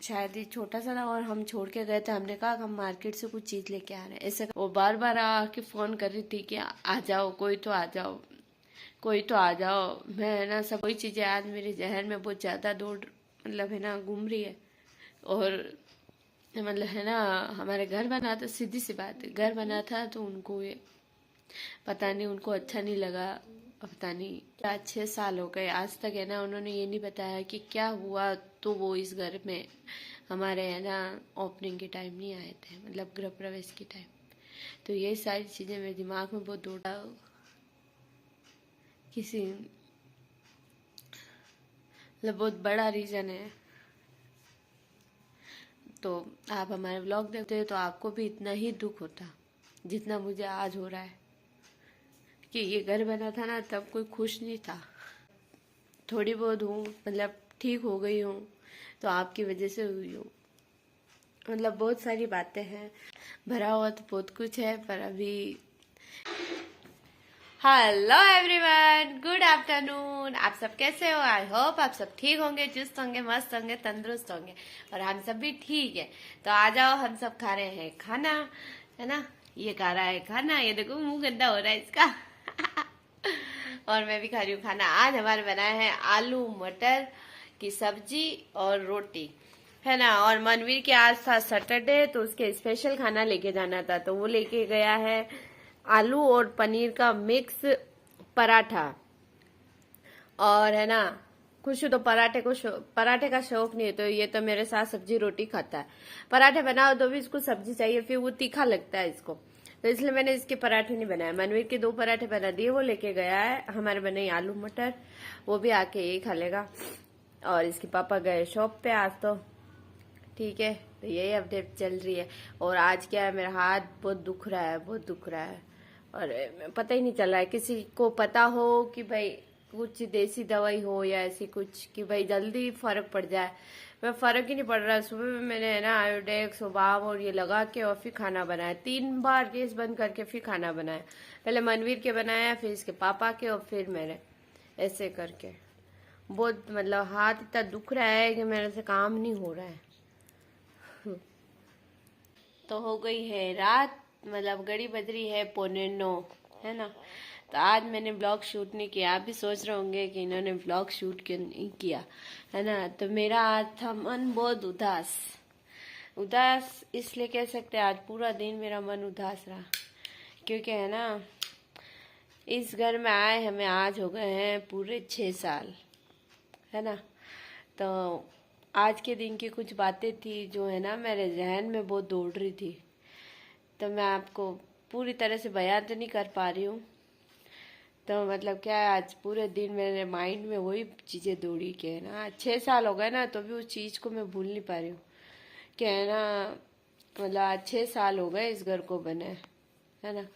शायद ये छोटा सा था और हम छोड़ के गए थे। हमने कहा हम मार्केट से कुछ चीज लेके आ रहे हैं ऐसे। वो बार बार आके फोन कर रही थी कि आ जाओ, कोई तो आ जाओ, कोई तो आ जाओ। मैं है ना सब कोई चीजें आज मेरे जहन में बहुत ज्यादा दौड़ मतलब है ना घूम रही है। और मतलब है ना हमारे घर बना था, सीधी सी बात है, घर बना था तो उनको ये पता नहीं उनको अच्छा नहीं लगा। पता नहीं क्या 6 साल हो गए आज तक है ना उन्होंने ये नहीं बताया कि क्या हुआ। तो वो इस घर में हमारे है ना ओपनिंग के टाइम नहीं आए थे, मतलब गृह प्रवेश के टाइम। तो ये सारी चीजें मेरे दिमाग में बहुत दौड़ा। किसी मतलब बहुत बड़ा रीजन है। तो आप हमारे व्लॉग देखते हो तो आपको भी इतना ही दुख होता जितना मुझे आज हो रहा है कि ये घर बना था ना तब कोई खुश नहीं था। थोड़ी बहुत हूँ मतलब ठीक हो गई हूँ तो आपकी वजह से हुई हूँ। मतलब बहुत सारी बातें हैं, भरा हुआ तो बहुत कुछ है पर अभी। Hello everyone, good afternoon. आप सब कैसे हो? आई होप आप सब ठीक होंगे, चुस्त होंगे, मस्त होंगे, तंदुरुस्त होंगे और हम सब भी ठीक है। तो आ जाओ, हम सब खा रहे हैं खाना, है ना। ये खा रहा है खाना, ये देखो मुंह गंदा हो रहा है इसका और मैं भी खा रही हूँ खाना। आज हमारे बनाए हैं आलू मटर की सब्जी और रोटी, है ना। और मनवीर के आज था सैटरडे तो उसके स्पेशल खाना लेके जाना था तो वो लेके गया है आलू और पनीर का मिक्स पराठा। और है ना खुश तो पराठे का शौक नहीं है तो ये तो मेरे साथ सब्जी रोटी खाता है। पराठे बनाओ तो भी इसको सब्जी चाहिए, फिर वो तीखा लगता है इसको, तो इसलिए मैंने इसके पराठे नहीं बनाए। मनवीर के 2 पराठे बना दिए, वो लेके गया है। हमारे बने आलू मटर, वो भी आके यही खा लेगा। और इसके पापा गए शॉप पे आज तो, ठीक है। तो यही अपडेट चल रही है। और आज क्या है, मेरा हाथ बहुत दुख रहा है, बहुत दुख रहा है और पता ही नहीं चल रहा है। किसी को पता हो कि भाई कुछ देसी दवाई हो या ऐसी कुछ कि भाई जल्दी फर्क पड़ जाए। मैं फर्क ही नहीं पड़ रहा। सुबह में मैंने है ना आयोडेक्स बाम और ये लगा के और फिर खाना बनाया, 3 बार गैस बंद करके फिर खाना बनाया। पहले मनवीर के बनाया, फिर इसके पापा के और फिर मेरे, ऐसे करके। बहुत मतलब हाथ इतना दुख रहा है कि मेरे से काम नहीं हो रहा है। तो हो गई है रात, मतलब घड़ी बज रही है 8:45, है ना। तो आज मैंने ब्लॉग शूट नहीं किया। आप भी सोच रहे होंगे कि इन्होंने ब्लॉग शूट क्यों नहीं किया, है ना। तो मेरा आज था मन बहुत उदास। उदास इसलिए कह सकते हैं, आज पूरा दिन मेरा मन उदास रहा क्योंकि है ना इस घर में आए हमें आज हो गए हैं पूरे 6 साल, है ना। तो आज के दिन की कुछ बातें थी जो है ना मेरे जहन में बहुत दौड़ रही थी। तो मैं आपको पूरी तरह से बयान तो नहीं कर पा रही हूँ। तो मतलब क्या है, आज पूरे दिन मेरे माइंड में वही चीज़ें दौड़ी के है ना 6 साल हो गए ना तो भी उस चीज़ को मैं भूल नहीं पा रही हूँ कि है ना मतलब आज 6 साल हो गए इस घर को बने, है ना।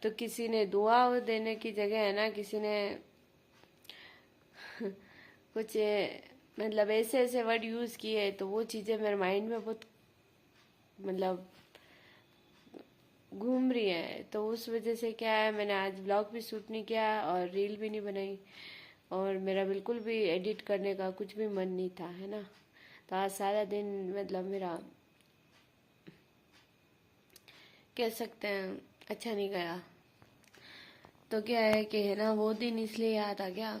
तो किसी ने दुआ देने की जगह है ना किसी ने कुछ मतलब ऐसे ऐसे वर्ड यूज़ किए तो वो चीज़ें मेरे माइंड में बहुत मतलब घूम रही है। तो उस वजह से क्या है, मैंने आज ब्लॉग भी शूट नहीं किया और रील भी नहीं बनाई और मेरा बिल्कुल भी एडिट करने का कुछ भी मन नहीं था, है ना। तो आज सारा दिन मतलब मेरा कह सकते हैं अच्छा नहीं गया। तो क्या है कि है ना वो दिन इसलिए याद आ गया।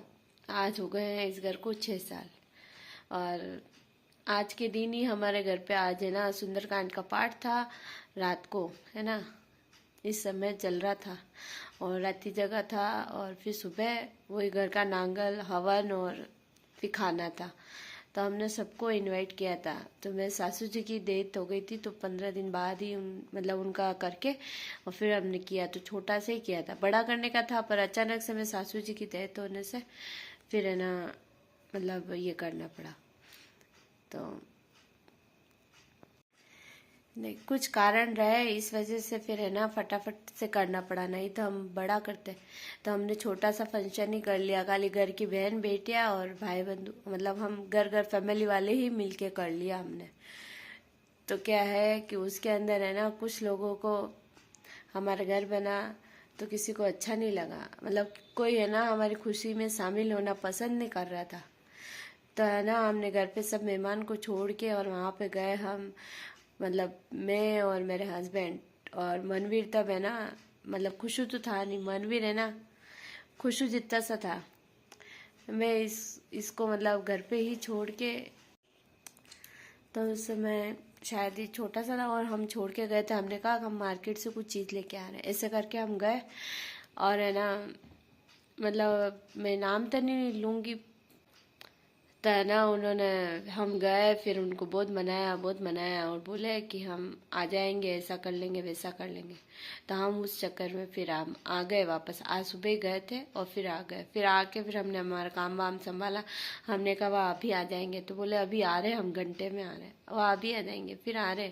आज हो गए हैं इस घर को 6 साल और आज के दिन ही हमारे घर पे आज है ना सुंदरकांड का पाठ था रात को, है ना। इस समय चल रहा था और रात्रि जगह था और फिर सुबह वही घर का नांगल हवन और फिर खाना था। तो हमने सबको इनवाइट किया था। तो मेरे सासू जी की डेथ हो गई थी तो 15 दिन बाद ही मतलब उनका करके और फिर हमने किया। तो छोटा से ही किया था, बड़ा करने का था पर अचानक से मेरे सासू जी की डेथ होने से फिर है ना मतलब ये करना पड़ा। तो नहीं कुछ कारण रहे इस वजह से फिर है ना फटाफट से करना पड़ा, नहीं तो हम बड़ा करते। तो हमने छोटा सा फंक्शन ही कर लिया, खाली घर की बहन बेटियां और भाई बंधु, मतलब हम घर घर फैमिली वाले ही मिलके कर लिया हमने। तो क्या है कि उसके अंदर है ना कुछ लोगों को हमारा घर बना तो किसी को अच्छा नहीं लगा, मतलब कोई है ना हमारी खुशी में शामिल होना पसंद नहीं कर रहा था। तो है ना, हमने घर पे सब मेहमान को छोड़ के और वहाँ पे गए हम, मतलब मैं और मेरे हस्बैंड और मनवीर। तब है ना, मतलब खुशू तो था नहीं, मनवीर है ना खुशू जितना सा था। मैं इसको मतलब घर पे ही छोड़ के, तो उस समय शायद ही छोटा सा था और हम छोड़ के गए थे। हमने कहा हम मार्केट से कुछ चीज़ लेके आ रहे हैं, ऐसे करके हम गए। और है ना, मतलब मैं नाम तो नहीं लूँगी, तो है ना उन्होंने, हम गए फिर उनको बहुत मनाया और बोले कि हम आ जाएंगे, ऐसा कर लेंगे वैसा कर लेंगे। तो हम उस चक्कर में फिर हम आ गए वापस। आज सुबह गए थे और फिर आ गए। फिर आके फिर हमने हमारा काम वाम संभाला। हमने कहा वह अभी आ जाएंगे, तो बोले अभी आ रहे, हम घंटे में आ रहे हैं। वह अभी आ जाएंगे, फिर आ रहे,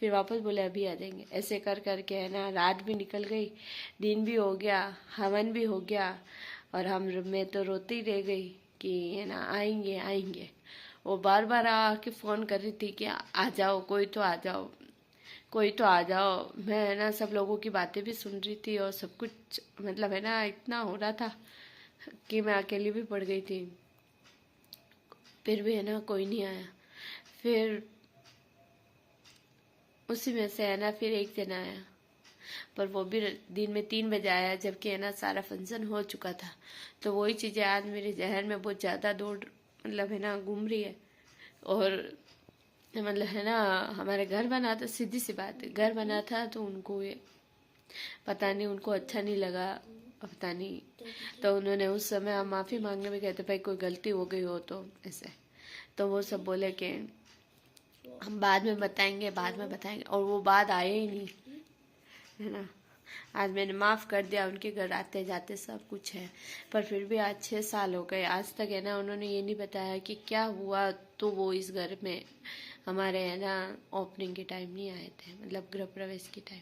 फिर वापस बोले अभी आ जाएंगे। ऐसे कर करके है ना रात भी निकल गई, दिन भी हो गया, हवन भी हो गया, और मैं तो रोती ही रह गई कि है ना आएंगे आएंगे। वो बार बार आके फ़ोन कर रही थी कि आ जाओ, कोई तो आ जाओ, कोई तो आ जाओ। मैं है ना सब लोगों की बातें भी सुन रही थी और सब कुछ, मतलब है ना इतना हो रहा था कि मैं अकेली भी पड़ गई थी। फिर भी है ना कोई नहीं आया। फिर उसी में से है ना फिर एक जना आया, पर वो भी दिन में 3 बजे आया, जबकि है ना सारा फंक्शन हो चुका था। तो वही चीज़ें आज मेरे जहन में बहुत ज़्यादा दौड़, मतलब है ना घूम रही है। और मतलब है ना हमारे घर बना था, सीधी सी बात है, घर बना था, तो उनको ये पता नहीं, उनको अच्छा नहीं लगा, पता नहीं। तो उन्होंने उस समय हम माफ़ी मांगने में कहते भाई कोई गलती हो गई हो तो ऐसे। तो वो सब बोले कि हम बाद में बताएंगे, बाद में बताएंगे, और वो बाद आए ही नहीं, है ना। आज मैंने माफ़ कर दिया, उनके घर आते जाते सब कुछ है, पर फिर भी आज 6 साल हो गए, आज तक है ना उन्होंने ये नहीं बताया कि क्या हुआ। तो वो इस घर में हमारे है ना ओपनिंग के टाइम नहीं आए थे, मतलब गृह प्रवेश के टाइम।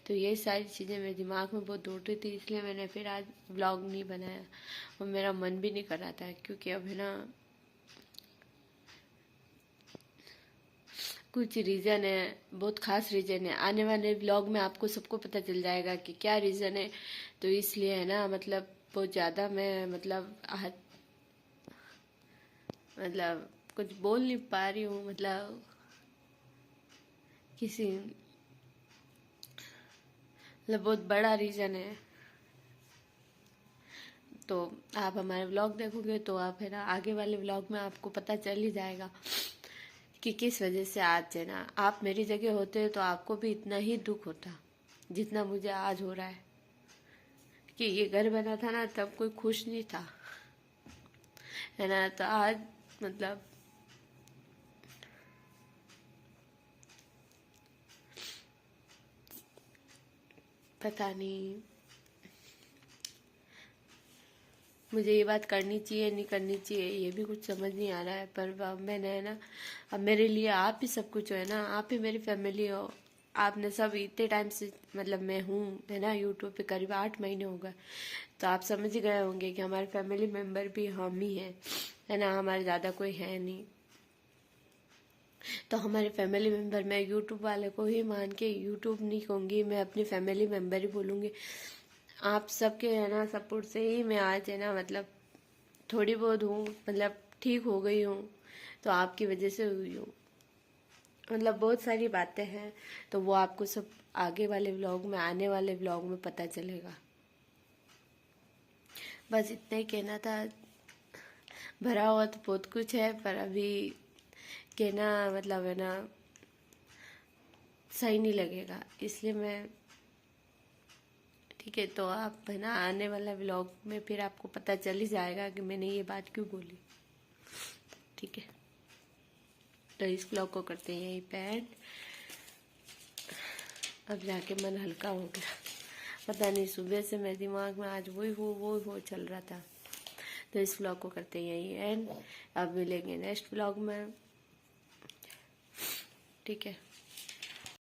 तो ये सारी चीज़ें मेरे दिमाग में बहुत दौड़ रही थी, इसलिए मैंने फिर आज व्लॉग नहीं बनाया और मेरा मन भी नहीं कर रहा था, क्योंकि अब है ना कुछ रीज़न है, बहुत खास रीज़न है। आने वाले ब्लॉग में आपको सबको पता चल जाएगा कि क्या रीज़न है। तो इसलिए है ना, मतलब बहुत ज़्यादा मैं मतलब कुछ बोल नहीं पा रही हूँ, मतलब मतलब बहुत बड़ा रीज़न है। तो आप हमारे व्लॉग देखोगे तो आप है ना आगे वाले व्लॉग में आपको पता चल ही जाएगा कि किस वजह से आज है ना, आप मेरी जगह होते तो आपको भी इतना ही दुख होता जितना मुझे आज हो रहा है। कि ये घर बना था ना तब कोई खुश नहीं था, है ना। तो आज मतलब पता नहीं मुझे ये बात करनी चाहिए नहीं करनी चाहिए, ये भी कुछ समझ नहीं आ रहा है। पर अब मैंने है ना, अब मेरे लिए आप ही सब कुछ हो, है ना, आप ही मेरी फैमिली हो। आपने सब इतने टाइम से, मतलब मैं हूँ है ना यूट्यूब पे करीब 8 महीने हो गए, तो आप समझ ही गए होंगे कि हमारे फैमिली मेम्बर भी हम ही हैं, है ना, हमारे ज़्यादा कोई है नहीं। तो हमारे फैमिली मेम्बर, मैं यूट्यूब वाले को ही मान के यूट्यूब नहीं कहूँगी, मैं अपनी फैमिली मेम्बर ही बोलूँगी। आप सबके है ना सपोर्ट से ही मैं आज है ना, मतलब थोड़ी बहुत हूँ, मतलब ठीक हो गई हूँ, तो आपकी वजह से हुई हूँ। मतलब बहुत सारी बातें हैं, तो वो आपको सब आगे वाले व्लॉग में, आने वाले व्लॉग में पता चलेगा। बस इतना ही कहना था। भरा हुआ तो बहुत कुछ है, पर अभी कहना मतलब है ना सही नहीं लगेगा, इसलिए मैं, ठीक है। तो आप है ना आने वाला व्लॉग में फिर आपको पता चल ही जाएगा कि मैंने ये बात क्यों बोली, ठीक है। तो इस व्लॉग को करते हैं यहीं पे एंड। अब जाके मन हल्का हो गया, पता नहीं सुबह से मेरे दिमाग में आज वही वो चल रहा था। तो इस व्लॉग को करते हैं यहीं एंड। अब मिलेंगे नेक्स्ट व्लॉग में, ठीक है।